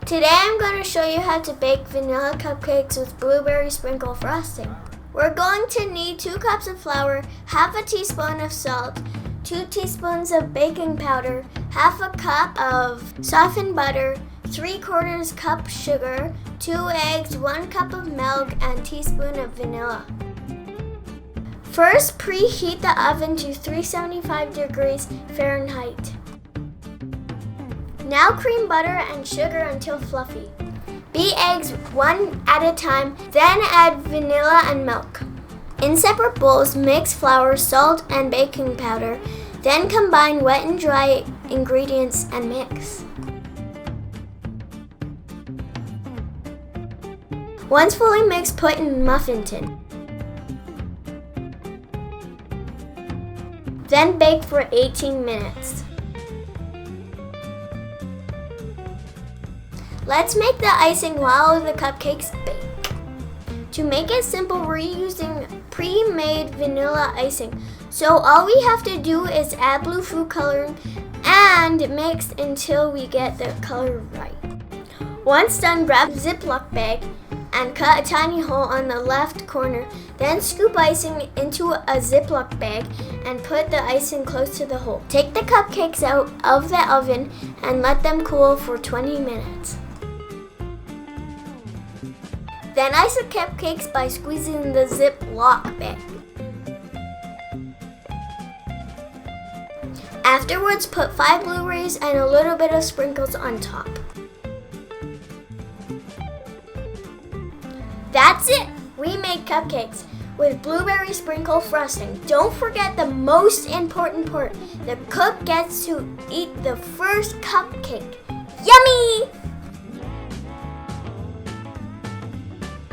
Today I'm going to show you how to bake vanilla cupcakes with blueberry sprinkle frosting. We're going to need 2 cups of flour, half a teaspoon of salt, 2 teaspoons of baking powder, half a cup of softened butter, 3/4 cup sugar, 2 eggs, 1 cup of milk, and teaspoon of vanilla. First, preheat the oven to 375 degrees Fahrenheit. Now cream butter and sugar until fluffy. Beat eggs one at a time, then add vanilla and milk. In separate bowls, mix flour, salt, and baking powder. Then combine wet and dry ingredients and mix. Once fully mixed, put in muffin tin. Then bake for 18 minutes. Let's make the icing while the cupcakes bake. To make it simple, we're using pre-made vanilla icing. So all we have to do is add blue food coloring and mix until we get the color right. Once done, grab a Ziploc bag and cut a tiny hole on the left corner. Then scoop icing into a Ziploc bag and put the icing close to the hole. Take the cupcakes out of the oven and let them cool for 20 minutes. Then ice the cupcakes by squeezing the Ziploc bag. Afterwards, put 5 blueberries and a little bit of sprinkles on top. That's it! We made cupcakes with blueberry sprinkle frosting. Don't forget the most important part. The cook gets to eat the first cupcake. Yummy!